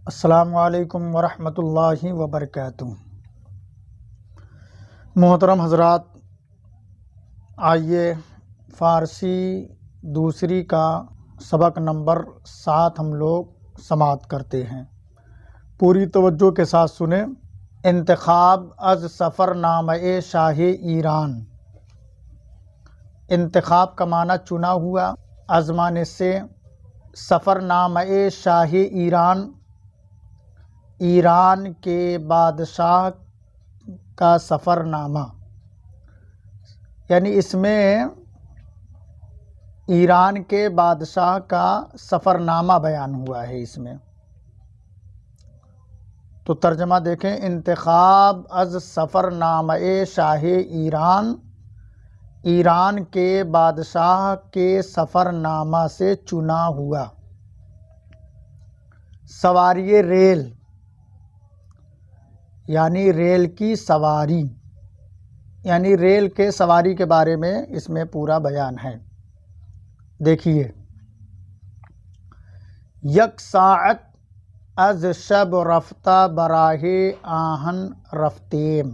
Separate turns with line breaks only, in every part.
السلام علیکم ورحمۃ اللہ وبرکاتہ۔ محترم حضرات، آئیے فارسی دوسری کا سبق نمبر 7 ہم لوگ سماعت کرتے ہیں۔ پوری توجہ کے ساتھ سنیں۔ انتخاب از سفر نامہ شاہ ایران۔ انتخاب کا معنی چنا ہوا، از معنی سے سفر نامہ شاہ ایران، ایران کے بادشاہ کا سفر نامہ، یعنی اس میں ایران کے بادشاہ کا سفر نامہ بیان ہوا ہے۔ اس میں تو ترجمہ دیکھیں۔ انتخاب از سفر نامہ شاہ ایران، ایران کے بادشاہ کے سفر نامہ سے چنا ہوا۔ سواری ریل، یعنی ریل کی سواری، یعنی ریل کے سواری کے بارے میں اس میں پورا بیان ہے۔ دیکھیے، یک ساعت از شب رفتہ براہ آہن رفتیم۔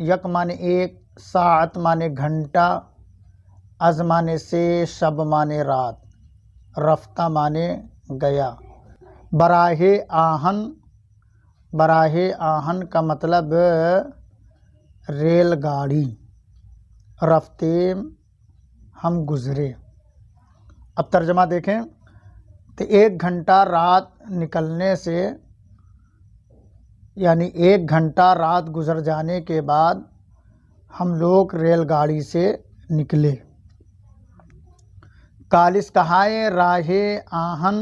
یک معنی ایک، ساعت معنی گھنٹہ، از معنی سے، شب معنی رات، رفتہ معنی گیا۔ براہ آہن، براہ آہن کا مطلب ریل گاڑی، رفتیم ہم گزرے۔ اب ترجمہ دیکھیں تو 1 گھنٹہ رات نکلنے سے، یعنی 1 گھنٹہ رات گزر جانے کے بعد ہم لوگ ریل گاڑی سے نکلے۔ کالس کہائے راہ آہن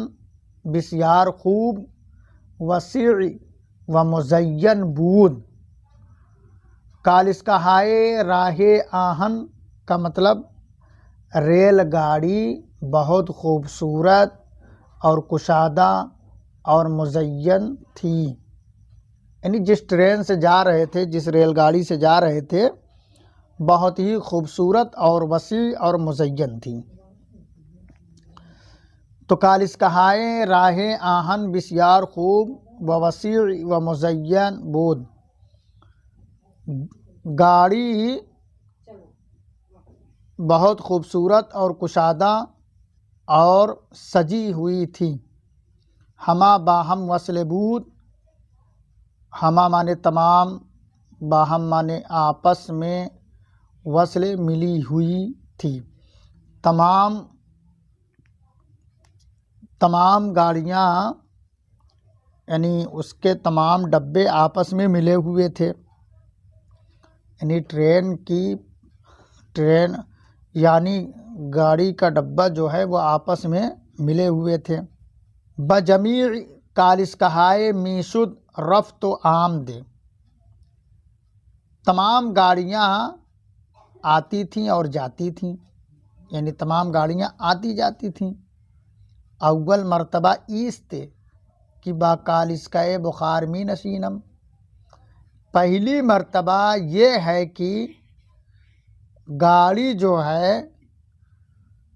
بسیار خوب وسیع و مزین بود۔ کالس کہائے راہ آہن کا مطلب ریل گاڑی بہت خوبصورت اور کشادہ اور مزین تھی، یعنی جس ٹرین سے جا رہے تھے، جس ریل گاڑی سے جا رہے تھے، بہت ہی خوبصورت اور وسیع اور مزین تھی۔ تو کالس کہائے راہ آہن بسیار خوب و وسیع و مزین بود، گاڑی بہت خوبصورت اور کشادہ اور سجی ہوئی تھی۔ ہما باہم وصل بود، ہما مانے تمام، باہم مانے آپس میں، وصل ملی ہوئی تھی۔ تمام گاڑیاں، یعنی اس کے تمام ڈبے آپس میں ملے ہوئے تھے، یعنی ٹرین یعنی گاڑی کا ڈبہ جو ہے وہ آپس میں ملے ہوئے تھے۔ بجمیع کالس کہائے میشد رفت و آمد، تمام گاڑیاں آتی تھیں اور جاتی تھیں، یعنی تمام گاڑیاں آتی جاتی تھیں۔ اول مرتبہ ایستے کہ با کالس کہے بخار می نشینم، پہلی مرتبہ یہ ہے کہ گاڑی جو ہے،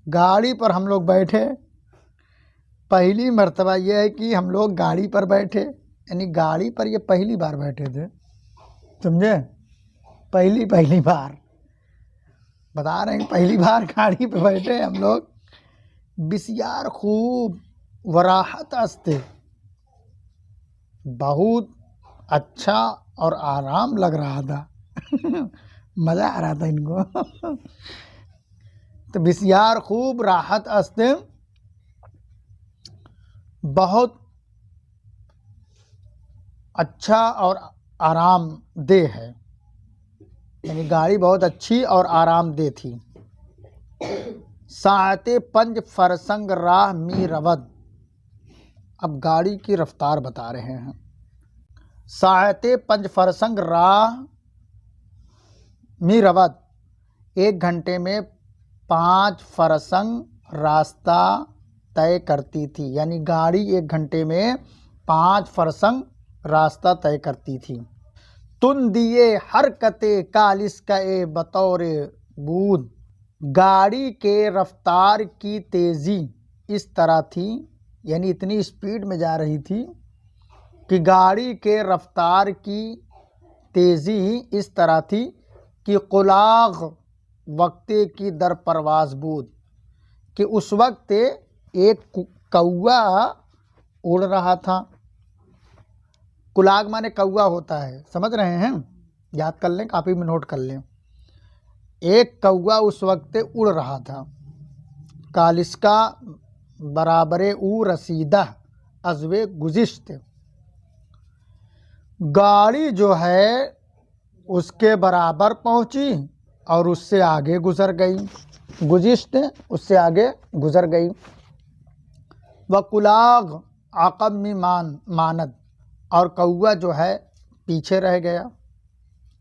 گاڑی پر ہم لوگ بیٹھے۔ پہلی مرتبہ یہ ہے کہ ہم لوگ گاڑی پر بیٹھے، یعنی گاڑی پر یہ پہلی بار بیٹھے تھے، سمجھے؟ پہلی بار بتا رہے ہیں، پہلی بار گاڑی پہ بیٹھے ہم لوگ۔ بسیار خوب وراحت استے، بہت اچھا اور آرام لگ رہا تھا، مزہ آ رہا تھا ان کو۔ تو بسیار خوب راحت استے، بہت اچھا اور آرام دہ ہے، یعنی گاڑی بہت اچھی اور آرام دہ تھی۔ ساعت 5 فرسنگ راہ می رود، اب گاڑی کی رفتار بتا رہے ہیں۔ ساعت 5 فرسنگ راہ می رود، 1 گھنٹے میں 5 فرسنگ راستہ طے کرتی تھی، یعنی گاڑی 1 گھنٹے میں 5 فرسنگ راستہ طے کرتی تھی۔ تن دیے حرکت کالس کئے بطور بود، گاڑی کے رفتار کی تیزی اس طرح تھی یعنی اتنی اسپیڈ میں جا رہی تھی کہ گاڑی کے رفتار کی تیزی اس طرح تھی کہ قلاغ وقتے کی در پرواز بود، کہ اس وقت ایک کوا اڑ رہا تھا۔ قلاغ مانے کوا ہوتا ہے، سمجھ رہے ہیں؟ یاد کر لیں، کاپی میں نوٹ کر لیں۔ ایک کوا اس وقت اڑ رہا تھا، کالس کا برابر او رسیدہ ازوے گزشت، گاڑی جو ہے اس کے برابر پہنچی اور اس سے آگے گزر گئی، گزشت اس سے آگے گزر گئی۔ وَقُلَاغ عقب میں ماند، اور کوا جو ہے پیچھے رہ گیا،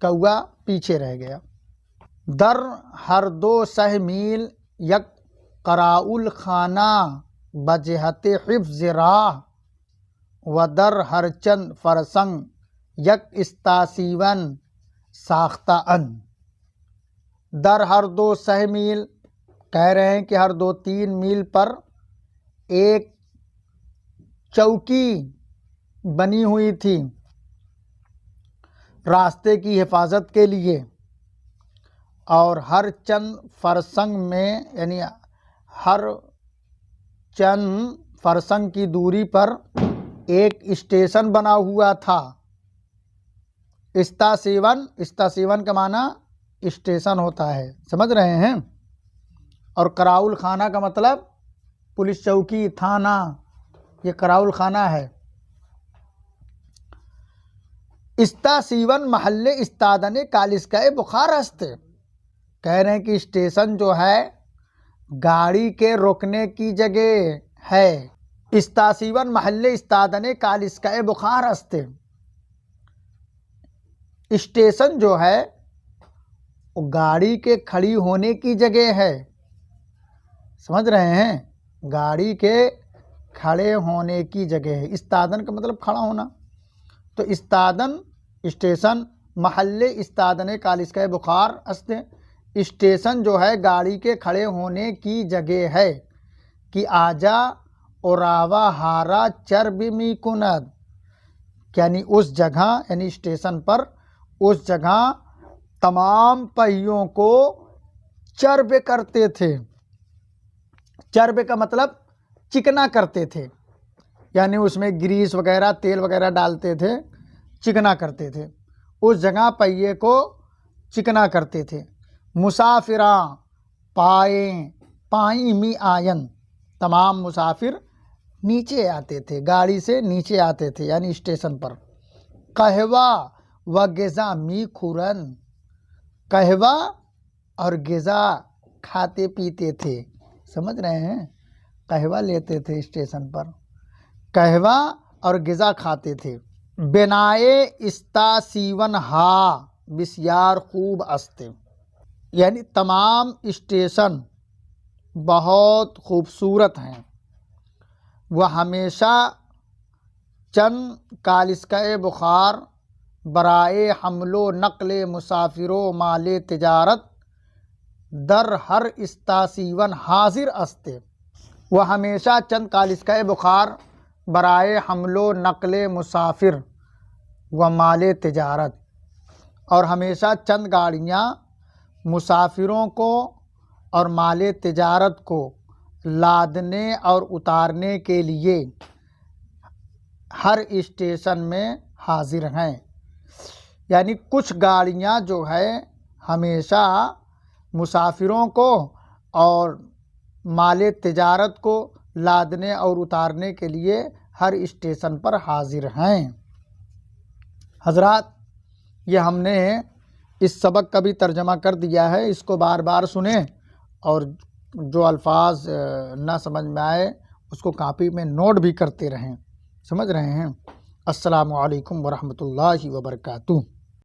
کوا پیچھے رہ گیا۔ در ہر دو سہ میل یک قراء الخانہ بجہت حفظ راہ، و در ہر چند فرسنگ یک استاسیون ساختہ ان۔ در ہر دو سہ میل، کہہ رہے ہیں کہ ہر 2-3 میل پر ایک چوکی بنی ہوئی تھی راستے کی حفاظت کے لیے، اور ہر چند فرسنگ میں یعنی ہر چند فرسنگ کی دوری پر ایک اسٹیشن بنا ہوا تھا۔ استاسیون کا معنی اسٹیشن ہوتا ہے، سمجھ رہے ہیں؟ اور قراء الخانہ کا مطلب پولیس چوکی، تھانہ، یہ قراء الخانہ ہے۔ استاسیون محل استادن کالسکۂ بخار ہستے، کہہ رہے ہیں کہ اسٹیشن جو ہے گاڑی کے رکنے کی جگہ ہے۔ استاسیون محل استادن کالسکۂ بخار ہستے، اسٹیشن جو ہے وہ گاڑی کے کھڑی ہونے کی جگہ ہے، سمجھ رہے ہیں؟ گاڑی کے کھڑے ہونے کی جگہ ہے۔ استادن کا مطلب کھڑا ہونا، تو استادن اسٹیشن، محل استادن کالسکۂ بخار ہستے، اسٹیشن جو ہے گاڑی کے کھڑے ہونے کی جگہ ہے۔ کہ آجا اوراوا ہارا چرب می کند، یعنی اس جگہ، یعنی اسٹیشن پر اس جگہ تمام پہیوں کو چرب کرتے تھے۔ چرب کا مطلب چکنا کرتے تھے، یعنی اس میں گریس وغیرہ، تیل وغیرہ ڈالتے تھے، چکنا کرتے تھے، اس جگہ پہیے کو چکنا کرتے تھے۔ مسافراں پائیں می آین، تمام مسافر نیچے آتے تھے، گاڑی سے نیچے آتے تھے، یعنی اسٹیشن پر۔ قہوہ و غذا می خورن، قہوہ اور غذا کھاتے پیتے تھے، سمجھ رہے ہیں؟ قہوہ لیتے تھے اسٹیشن پر، قہوہ اور غذا کھاتے تھے۔ بنائے استاسیون ہا بسیار خوب استے، یعنی تمام اسٹیشن بہت خوبصورت ہیں۔ وہ ہمیشہ چند کالسکۂ بخار برائے حمل و نقل مسافر و مال تجارت در ہر استاسیون حاضر استے، وہ ہمیشہ چند کالسکۂ بخار برائے حمل و نقل مسافر و مال تجارت، اور ہمیشہ چند گاڑیاں مسافروں کو اور مال تجارت کو لادنے اور اتارنے کے لیے ہر اسٹیشن میں حاضر ہیں۔ یعنی کچھ گاڑیاں جو ہے ہمیشہ مسافروں کو اور مال تجارت کو لادنے اور اتارنے کے لیے ہر اسٹیشن پر حاضر ہیں۔ حضرات، یہ ہم نے اس سبق کا بھی ترجمہ کر دیا ہے، اس کو بار بار سنیں، اور جو الفاظ نہ سمجھ میں آئے اس کو کاپی میں نوٹ بھی کرتے رہیں، سمجھ رہے ہیں؟ السلام علیکم ورحمۃ اللہ وبرکاتہ۔